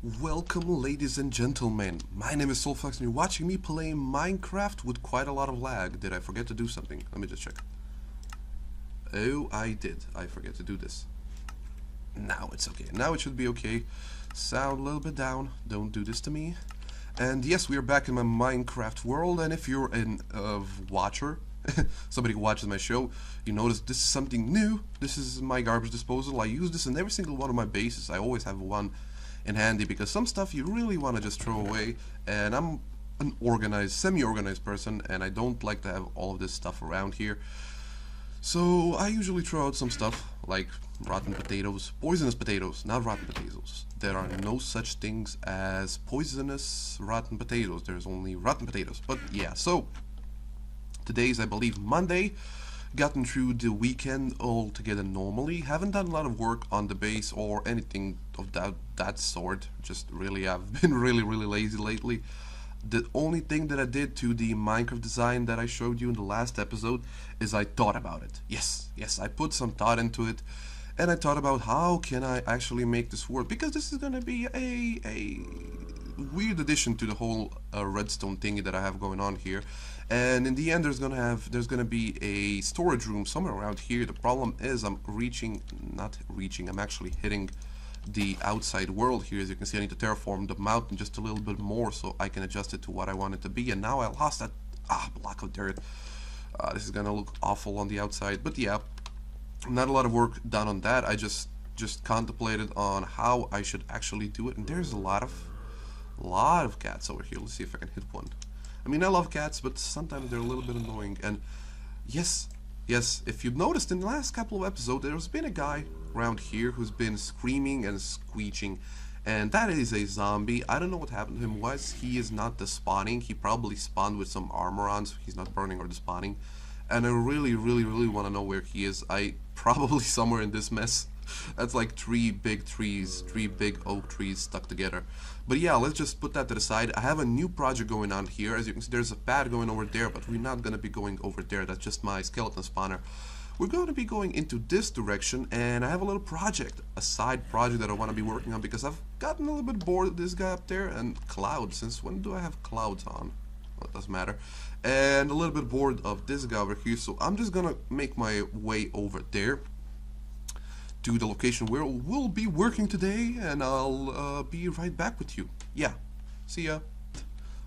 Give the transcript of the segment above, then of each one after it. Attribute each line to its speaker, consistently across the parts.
Speaker 1: Welcome, ladies and gentlemen. My name is Soulfax and you're watching me play Minecraft with quite a lot of lag. Did I forget to do something? Let me just check. Oh, I did. I forget to do this. Now it's okay. Now it should be okay. Sound a little bit down. Don't do this to me. And yes, we are back in my Minecraft world, and if you're an watcher, somebody who watches my show, you notice this is something new. This is my garbage disposal. I use this in every single one of my bases. I always have one in handy because some stuff you really want to just throw away, and I'm an organized, semi-organized person, and I don't like to have all of this stuff around here. So I usually throw out some stuff like rotten potatoes, poisonous potatoes, not rotten potatoes. There are no such things as poisonous rotten potatoes. There's only rotten potatoes. But yeah, so today's, I believe, Monday. Gotten through the weekend all together normally. Haven't done a lot of work on the base or anything of that sort. Just really, I've been really lazy lately. The only thing that I did to the Minecraft design that I showed you in the last episode is I thought about it. Yes, I put some thought into it, and I thought about how can I actually make this work, because this is gonna be a weird addition to the whole redstone thingy that I have going on here. And in the end, there's gonna be a storage room somewhere around here. The problem is I'm actually hitting the outside world here. As you can see, I need to terraform the mountain just a little bit more so I can adjust it to what I want it to be. And now I lost that block of dirt. This is gonna look awful on the outside, but yeah, not a lot of work done on that. I just contemplated on how I should actually do it, and there's a lot of cats over here. Let's see if I can hit one. I mean, I love cats, but sometimes they're a little bit annoying. And yes, if you've noticed in the last couple of episodes, there's been a guy around here who's been screaming and screeching, and that is a zombie. I don't know what happened to him. He is not despawning. He probably spawned with some armor on, so he's not burning or despawning. And I really want to know where he is. Probably somewhere in this mess. That's like three big oak trees stuck together. But yeah, let's just put that to the side. I have a new project going on here. As you can see, there's a pad going over there, but we're not going to be going over there. That's just my skeleton spawner. We're going to be going into this direction, and I have a little project, a side project that I want to be working on, because I've gotten a little bit bored of this guy up there, and clouds. Since when do I have clouds on? Well, it doesn't matter. And a little bit bored of this guy over here, so I'm just gonna make my way over there to the location where we'll be working today, and I'll be right back with you. Yeah, see ya.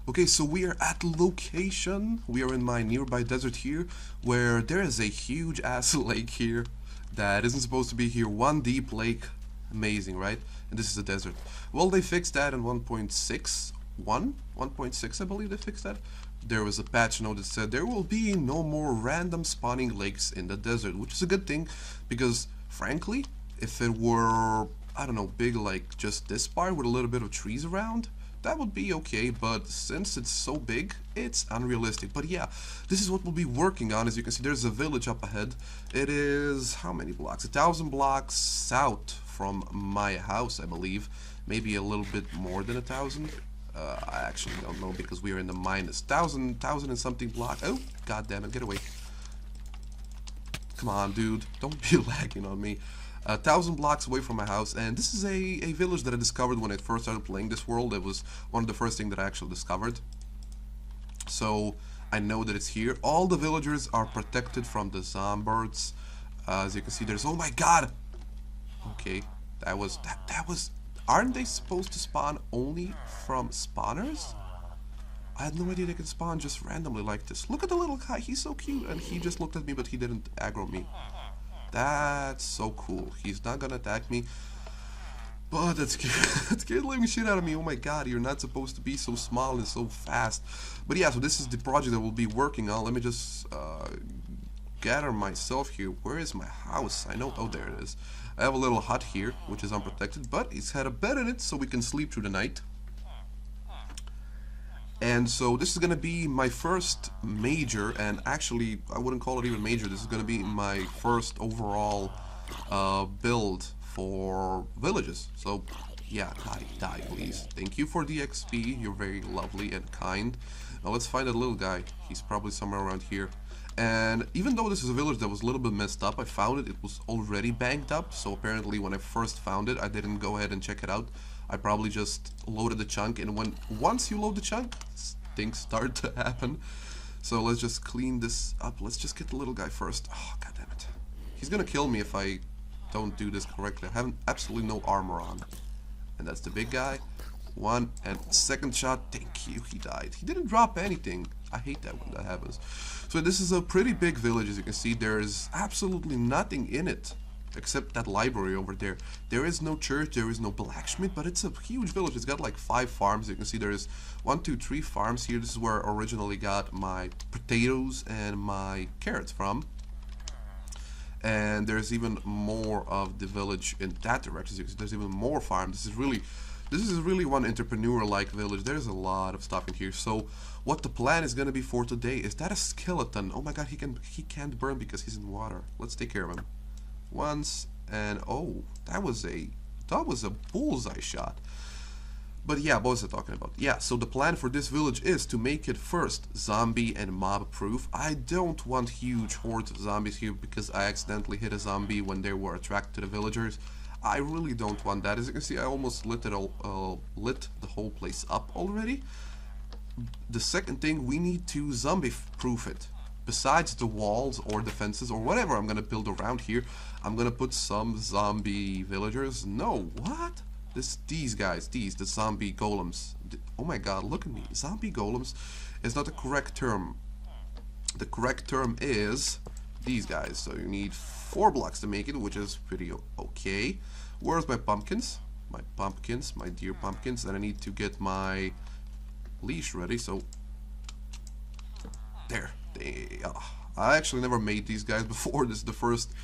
Speaker 1: Okay, so we are at the location. We are in my nearby desert here, where there is a huge ass lake here that isn't supposed to be here. One deep lake. Amazing, right? And this is a desert. Well, they fixed that in 1.6, I believe they fixed that. There was a patch note that said there will be no more random spawning lakes in the desert, which is a good thing, because frankly, if it were, I don't know, big like just this part with a little bit of trees around, that would be okay, but since it's so big, it's unrealistic. But yeah, this is what we'll be working on. As you can see, there's a village up ahead. It is, how many blocks? 1,000 blocks south from my house, I believe. Maybe a little bit more than 1,000. I actually don't know, because we are in the minus 1,000 and something block. Oh, god damn it, get away. Come on, dude, don't be lagging on me. 1,000 blocks away from my house, and this is a village that I discovered when I first started playing this world. It was one of the first things that I actually discovered. So I know that it's here. All the villagers are protected from the zombies. As you can see, there's, oh my god! Okay, that was. Aren't they supposed to spawn only from spawners? I had no idea they could spawn just randomly like this. Look at the little guy, he's so cute, and he just looked at me, but he didn't aggro me. That's so cool. He's not gonna attack me, but that scared the living shit out of me. Oh my god, you're not supposed to be so small and so fast. But yeah, so this is the project that we'll be working on. Let me just gather myself here. Where is my house? I know, oh, there it is. I have a little hut here, which is unprotected, but it's had a bed in it so we can sleep through the night. And so this is going to be my first major, and actually I wouldn't call it even major. This is going to be my first overall build for villages. So yeah, die please. Thank you for the XP, you're very lovely and kind. Now let's find that little guy. He's probably somewhere around here. And even though this is a village that was a little bit messed up, I found it was already banked up. So apparently when I first found it, I didn't go ahead and check it out. I probably just loaded the chunk, and once you load the chunk, things start to happen. So let's just clean this up. Let's just get the little guy first. Oh, god damn it. He's gonna kill me if I don't do this correctly. I have absolutely no armor on. And that's the big guy. One, and second shot. Thank you, he died. He didn't drop anything. I hate that when that happens. So this is a pretty big village, as you can see. There is absolutely nothing in it except that library over there. There is no church, there is no blacksmith, but it's a huge village. It's got like 5 farms. You can see there is 1, 2, 3 farms here. This is where I originally got my potatoes and my carrots from. And there's even more of the village in that direction. So there's even more farms. This is really one entrepreneur-like village. There's a lot of stuff in here. So what the plan is gonna be for today is that a skeleton. Oh my god, he can't burn because he's in water. Let's take care of him. Once, and oh, that was a bullseye shot. But yeah, what was I talking about? Yeah, so the plan for this village is to make it first zombie and mob proof. I don't want huge hordes of zombies here because I accidentally hit a zombie when they were attracted to the villagers. I really don't want that. As you can see, I almost lit the whole place up already. The second thing, we need to zombie proof it. Besides the walls or the fences or whatever I'm gonna build around here, I'm gonna put some zombie villagers. No, what? These guys, the zombie golems. Oh my god, look at me. Zombie golems is not the correct term. The correct term is these guys. So you need 4 blocks to make it, which is pretty okay. Where's my pumpkins? My pumpkins, my dear pumpkins. And I need to get my leash ready, so there. I actually never made these guys before. This is the first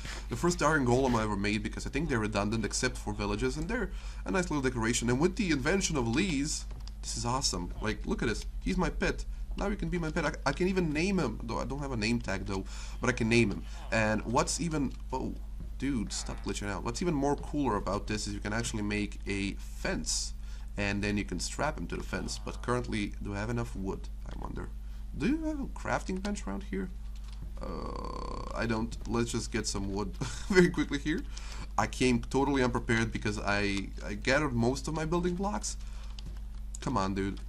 Speaker 1: iron golem I ever made because I think they're redundant except for villages, and they're a nice little decoration. And with the invention of Lee's, this is awesome. Like, look at this. He's my pet. Now he can be my pet. I can even name him, though I don't have a name tag though, but I can name him. And what's even, oh dude, stop glitching out. What's even more cooler about this is you can actually make a fence, and then you can strap him to the fence. But currently, do I have enough wood? I wonder. Do you have a crafting bench around here? I don't. Let's just get some wood very quickly here. I came totally unprepared because I gathered most of my building blocks. Come on, dude.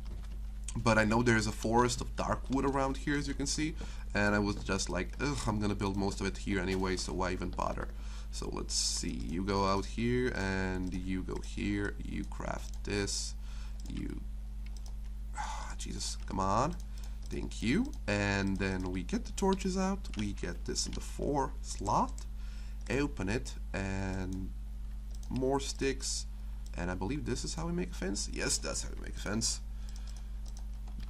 Speaker 1: But I know there's a forest of dark wood around here, as you can see. And I was just like, ugh, I'm gonna build most of it here anyway, so why even bother? So let's see. You go out here, and you go here. You craft this. You... Jesus, come on. Thank you. And then we get the torches out. We get this in the 4 slot. Open it, and more sticks. And I believe this is how we make a fence. Yes, that's how we make a fence.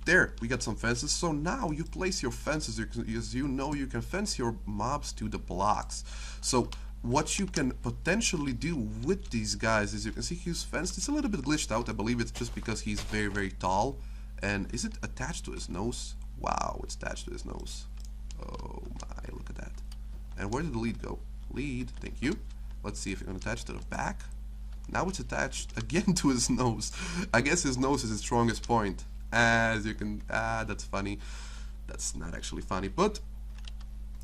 Speaker 1: There, we got some fences. So now you place your fences. As you know, you can fence your mobs to the blocks. So what you can potentially do with these guys is you can see he's fenced. It's a little bit glitched out. I believe it's just because he's very, very tall. And is it attached to his nose? Wow, it's attached to his nose. Oh my, look at that. And where did the lead go? Lead, thank you. Let's see if it can attach to the back. Now it's attached again to his nose. I guess his nose is his strongest point. As you can, that's funny. That's not actually funny, but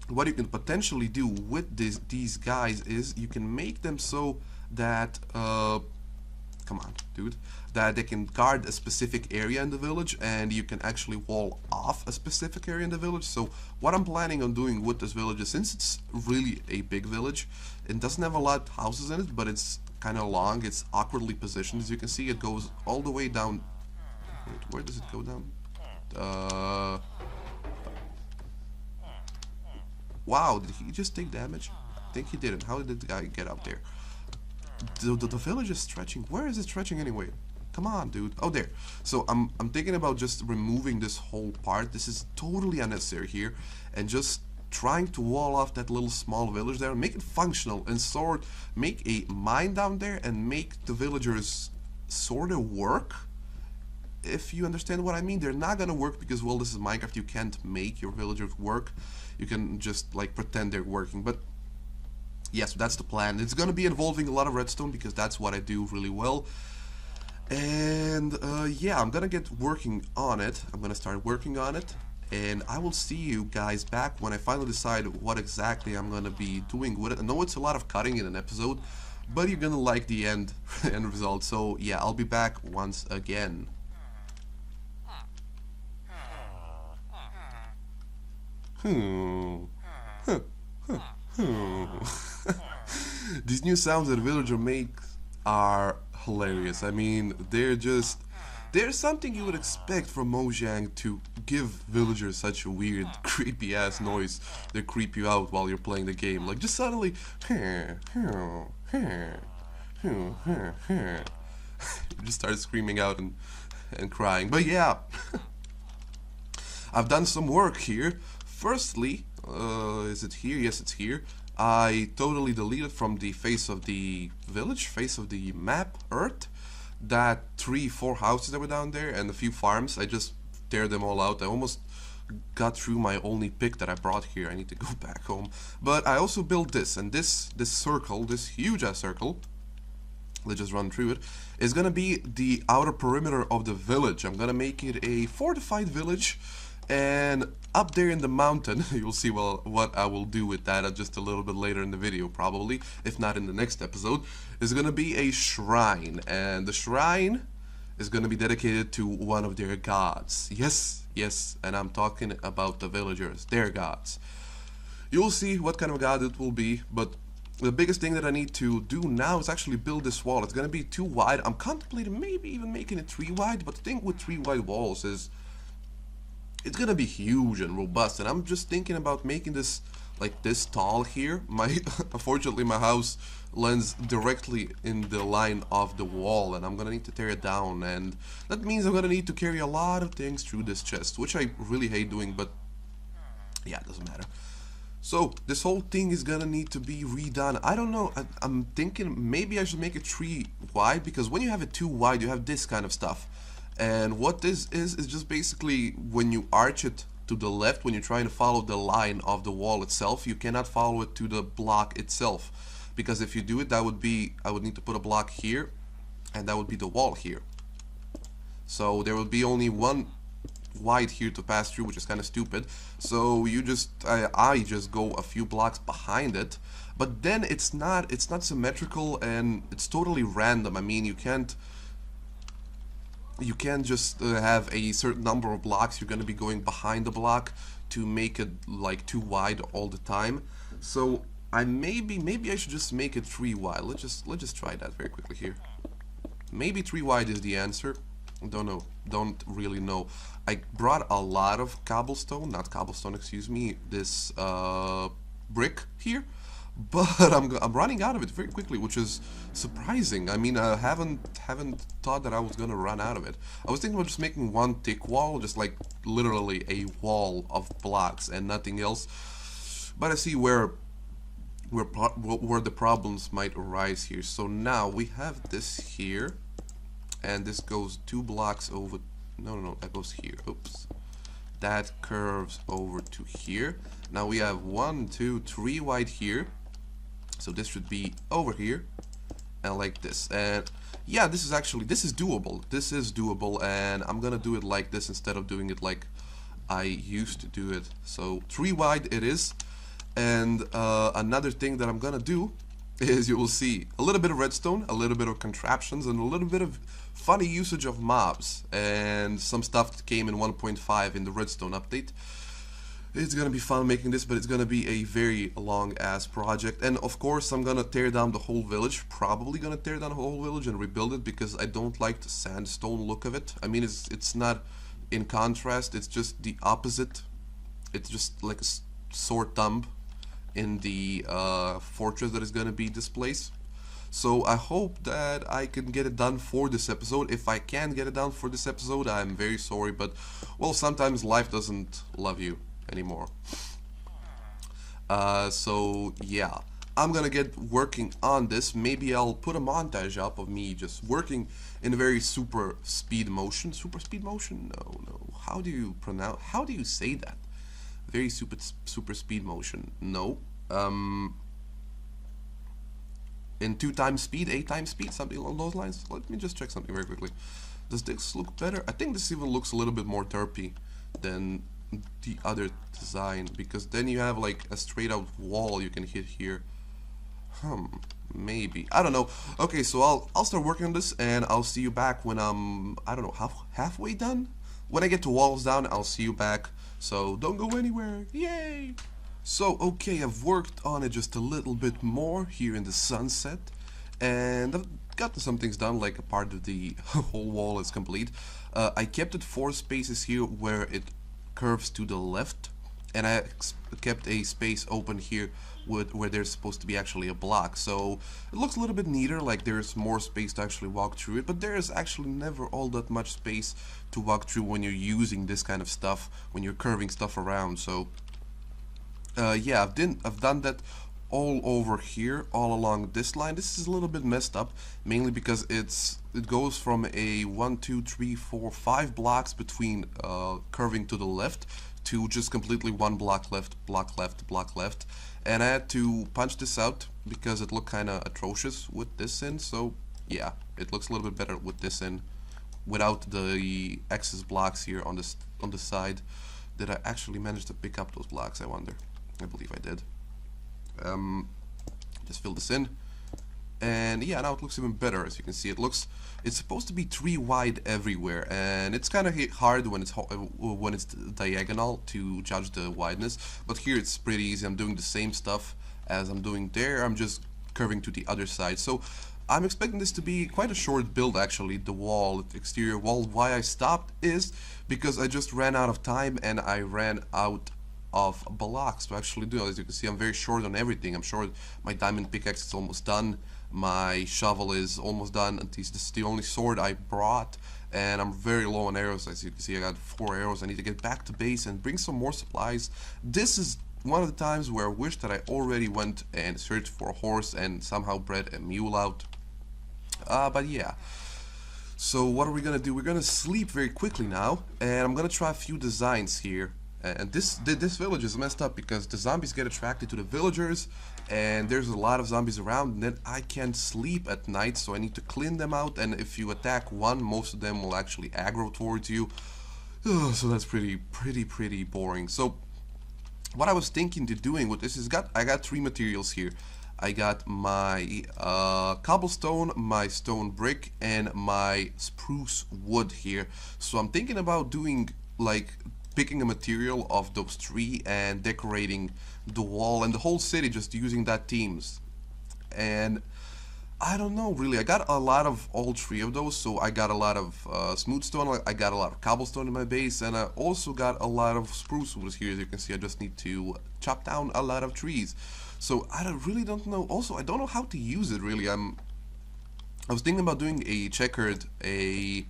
Speaker 1: what you can potentially do with these guys is you can make them so that, come on, dude, that they can guard a specific area in the village, and you can actually wall off a specific area in the village. So what I'm planning on doing with this village is, since it's really a big village, it doesn't have a lot of houses in it, but it's kind of long, it's awkwardly positioned. As you can see, it goes all the way down. Wait, where does it go down? Wow, did he just take damage? I think he didn't. How did the guy get up there? The village is stretching. Where is it stretching anyway? Come on, dude. Oh, there. So I'm thinking about just removing this whole part. This is totally unnecessary here, and just trying to wall off that little small village there and make it functional, and make a mine down there and make the villagers sort of work. If you understand what I mean, they're not gonna work because, well, this is Minecraft. You can't make your villagers work. You can just like pretend they're working, but yes, that's the plan. It's gonna be involving a lot of redstone because that's what I do really well. And yeah, I'm gonna get working on it. I'm gonna start working on it, and I will see you guys back when I finally decide what exactly I'm gonna be doing with it. I know it's a lot of cutting in an episode, but you're gonna like the end result. So yeah, I'll be back once again. These new sounds that villager makes are hilarious. I mean, there's something you would expect from Mojang to give villagers such a weird, creepy ass noise that creep you out while you're playing the game. Like just suddenly you just start screaming out and crying. But yeah, I've done some work here. Firstly, is it here? Yes, it's here. I totally deleted from the face of the village, face of the map, Earth, that 3-4 houses that were down there and a few farms. I just tear them all out. I almost got through my only pick that I brought here. I need to go back home. But I also built this, and this circle, this huge ass circle, let's just run through it, is gonna be the outer perimeter of the village. I'm gonna make it a fortified village, and up there in the mountain, you'll see what I will do with that just a little bit later in the video, probably, if not in the next episode, is gonna be a shrine, and the shrine is gonna be dedicated to one of their gods. Yes, and I'm talking about the villagers, their gods. You'll see what kind of god it will be, but the biggest thing that I need to do now is actually build this wall. It's gonna be too wide. I'm contemplating maybe even making it 3 wide, but the thing with 3 wide walls is it's gonna be huge and robust, and I'm just thinking about making this like this tall here. Unfortunately my house lands directly in the line of the wall, and I'm gonna need to tear it down, and that means I'm gonna need to carry a lot of things through this chest, which I really hate doing, but yeah, it doesn't matter. So this whole thing is gonna need to be redone. I don't know, I'm thinking maybe I should make it 3 wide, because when you have it 2 wide you have this kind of stuff. And what this is just basically when you arch it to the left, when you're trying to follow the line of the wall itself, you cannot follow it to the block itself, because if you do it, that would be, I would need to put a block here, and that would be the wall here. So there will be only 1 wide here to pass through, which is kind of stupid. So you just I just go a few blocks behind it, but then it's not symmetrical, and it's totally random. I mean, you can't just have a certain number of blocks. You're going to be going behind the block to make it like 2 wide all the time. So maybe I should just make it 3 wide. Let's just try that very quickly here. Maybe 3 wide is the answer. Don't really know. I brought a lot of cobblestone, not cobblestone, excuse me, this brick here, but I'm running out of it very quickly, which is surprising. I mean, I haven't thought that I was gonna run out of it. I was thinking about just making 1 thick wall, just like literally a wall of blocks and nothing else. But I see where the problems might arise here. So now we have this here, and this goes 2 blocks over. No, that goes here. Oops. That curves over to here. Now we have 1, 2, 3 wide here. So this should be over here, and like this. And yeah, this is doable. This is doable, and I'm gonna do it like this instead of doing it like I used to do it. So 3 wide it is. And another thing that I'm gonna do is, you will see a little bit of redstone, a little bit of contraptions, and a little bit of funny usage of mobs, and some stuff that came in 1.5 in the redstone update. It's gonna be fun making this, but it's gonna be a very long ass project. And of course I'm gonna tear down the whole village, probably gonna tear down the whole village and rebuild it, because I don't like the sandstone look of it. I mean, it's not in contrast, it's just the opposite. It's just like a sore thumb in the fortress that is gonna be this place. So I hope that I can get it done for this episode. If I can't get it done for this episode, I'm very sorry, but well, sometimes life doesn't love you anymore. So yeah, I'm gonna get working on this. Maybe I'll put a montage up of me just working in a very super speed motion. Super speed motion? No. How do you say that? Very super speed motion. No. In 2 times speed, 8 times speed, something along those lines. Let me just check something very quickly. Does this look better? I think this even looks a little bit more derpy than the other design, because then you have like a straight out wall you can hit here. maybe, I don't know. Okay, so I'll start working on this, and I'll see you back when I'm, I don't know, halfway done. When I get to walls down, I'll see you back. So don't go anywhere. Yay! So okay, I've worked on it just a little bit more here in the sunset, and I've got some things done, like a part of the whole wall is complete. I kept it 4 spaces here where it curves to the left, and I kept a space open here where there's supposed to be actually a block. So it looks a little bit neater, like there's more space to actually walk through it, but there's actually never all that much space to walk through when you're using this kind of stuff, when you're curving stuff around. So yeah, I've done that all over here, all along this line. This is a little bit messed up, mainly because it goes from a 1, 2, 3, 4, 5 blocks between curving to the left to just completely one block left, block left, block left. And I had to punch this out because it looked kind of atrocious with this in. So yeah, it looks a little bit better with this in, without the excess blocks here on the side. Did I actually manage to pick up those blocks, I wonder? I believe I did. Just fill this in, and yeah, now it looks even better. As you can see, it's supposed to be 3 wide everywhere, and it's kind of hard when it's diagonal to judge the wideness, but here it's pretty easy. I'm doing the same stuff as I'm doing there, I'm just curving to the other side. So I'm expecting this to be quite a short build, actually, the exterior wall. Why I stopped is because I just ran out of time, and I ran out of blocks to actually do. As you can see, I'm very short on everything. I'm short. My diamond pickaxe is almost done. My shovel is almost done. This is the only sword I brought, and I'm very low on arrows. As you can see, I got 4 arrows. I need to get back to base and bring some more supplies. This is one of the times where I wish that I already went and searched for a horse and somehow bred a mule out. But yeah. So what are we gonna do? We're gonna sleep very quickly now, and I'm gonna try a few designs here. And this village is messed up because the zombies get attracted to the villagers, and there's a lot of zombies around, and then I can't sleep at night, so I need to clean them out. And if you attack one, most of them will actually aggro towards you. So that's pretty boring. So what I was thinking to doing with this is I got 3 materials here. I got my cobblestone, my stone brick, and my spruce wood here. So I'm thinking about doing, like, picking a material of those 3 and decorating the wall and the whole city just using that themes. And I don't know, really, I got a lot of all 3 of those. So I got a lot of smooth stone, I got a lot of cobblestone in my base, and I also got a lot of spruce wood here. As you can see, I just need to chop down a lot of trees. So I really don't know. Also, I don't know how to use it, really. I was thinking about doing a checkered a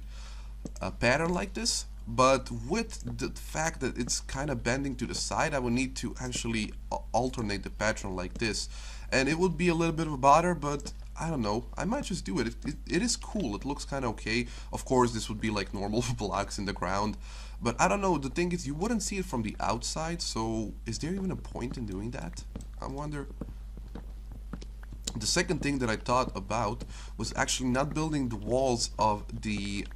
Speaker 1: pattern like this, but with the fact that it's kind of bending to the side, I would need to actually alternate the pattern like this, and it would be a little bit of a bother, but I don't know, I might just do it. It is cool, it looks kind of okay. Of course, this would be like normal blocks in the ground, but I don't know, the thing is, you wouldn't see it from the outside, so is there even a point in doing that? I wonder. The second thing that I thought about was actually not building the walls of the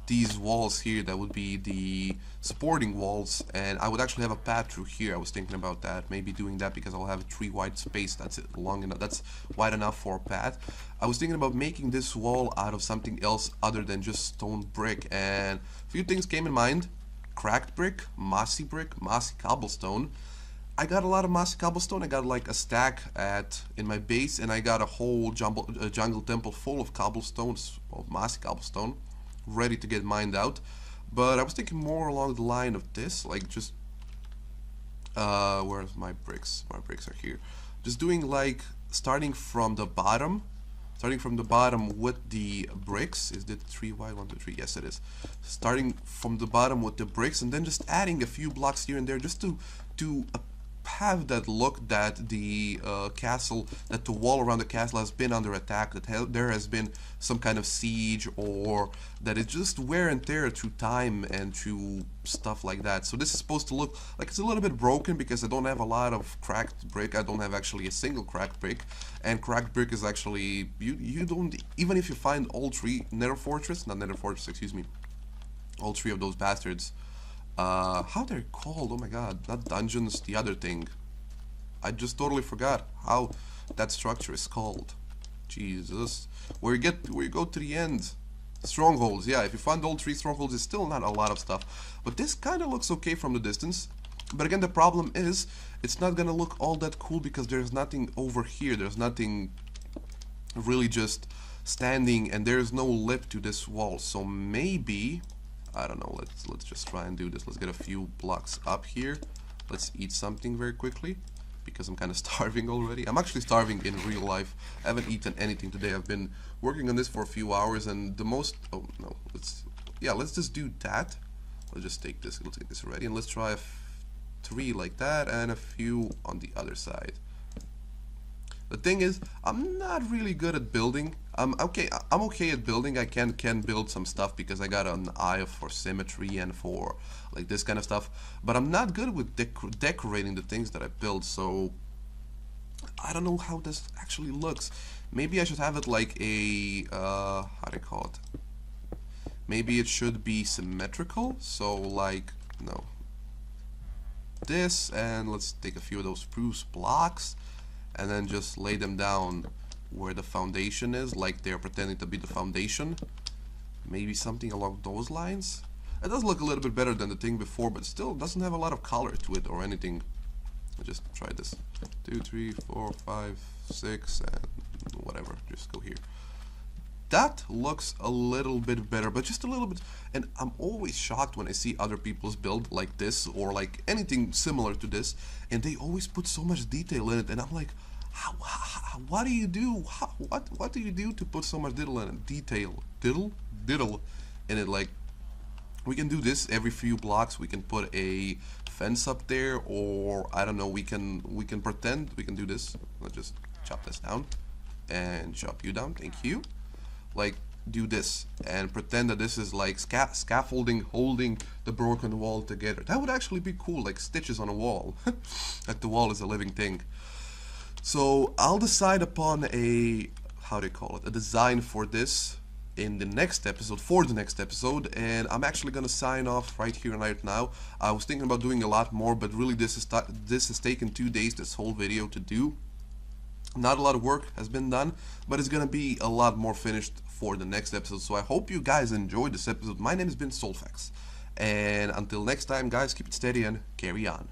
Speaker 1: these walls here. That would be the supporting walls, and I would actually have a path through here. I was thinking about that, maybe doing that, because I'll have a 3 wide space. That's it, long enough, that's wide enough for a path. I was thinking about making this wall out of something else other than just stone brick, and a few things came in mind. Cracked brick, mossy cobblestone. I got a lot of mossy cobblestone. I got like a stack in my base, and I got a whole jungle temple full of cobblestones, of mossy cobblestone, ready to get mined out. But I was thinking more along the line of this, like just where's my bricks? My bricks are here. Just doing like starting from the bottom with the bricks. Is it 3 wide? 1, 2, 3. Yes, it is. Starting from the bottom with the bricks, and then just adding a few blocks here and there, just to have that look that the castle, that the wall around the castle has been under attack, that there has been some kind of siege, or that it's just wear and tear through time and through stuff like that. So this is supposed to look like it's a little bit broken because I don't have a lot of cracked brick. I don't have actually a single cracked brick, and cracked brick is actually, you don't, even if you find all 3 all 3 of those bastards, how they're called, oh my god, not dungeons, the other thing, I just totally forgot how that structure is called. Jesus. Where you go to the end. Strongholds, yeah, if you find all 3 strongholds, it's still not a lot of stuff. But this kind of looks okay from the distance. But again, the problem is, it's not gonna look all that cool because there's nothing over here. There's nothing really just standing, and there's no lip to this wall. So maybe, I don't know, let's just try and do this. Let's get a few blocks up here. Let's eat something very quickly, because I'm kind of starving already. I'm actually starving in real life. I haven't eaten anything today. I've been working on this for a few hours, and the most, oh no, let's just do that. Let's just take this, let's get this ready, and let's try 3 like that, and a few on the other side. The thing is, I'm not really good at building. I'm okay at building. I can build some stuff because I got an eye for symmetry and for like this kind of stuff. But I'm not good with decorating the things that I build. So I don't know how this actually looks. Maybe I should have it like a how do you call it? Maybe it should be symmetrical. So like no, this, and let's take a few of those spruce blocks. And then just lay them down where the foundation is, like they're pretending to be the foundation. Maybe something along those lines. It does look a little bit better than the thing before, but still doesn't have a lot of color to it or anything. I'll just try this. 2, 3, 4, 5, 6, and whatever. Just go here. That looks a little bit better, but just a little bit. And I'm always shocked when I see other people's build like this or like anything similar to this, and they always put so much detail in it, and I'm like, what do you do? What do you do to put so much diddle in it? Diddle in it? Like, we can do this every few blocks. We can put a fence up there, or I don't know. We can pretend we can do this. Let's just chop this down and chop you down. Thank you. Like, do this and pretend that this is like scaffolding holding the broken wall together. That would actually be cool, like stitches on a wall. Like the wall is a living thing. So I'll decide upon a, how do you call it, a design for this in the next episode, and I'm actually gonna sign off right here and right now. I was thinking about doing a lot more, but really this has taken 2 days, this whole video, to do. Not a lot of work has been done, but it's gonna be a lot more finished for the next episode. So I hope you guys enjoyed this episode. My name has been Soulfax, and until next time, guys, keep it steady and carry on.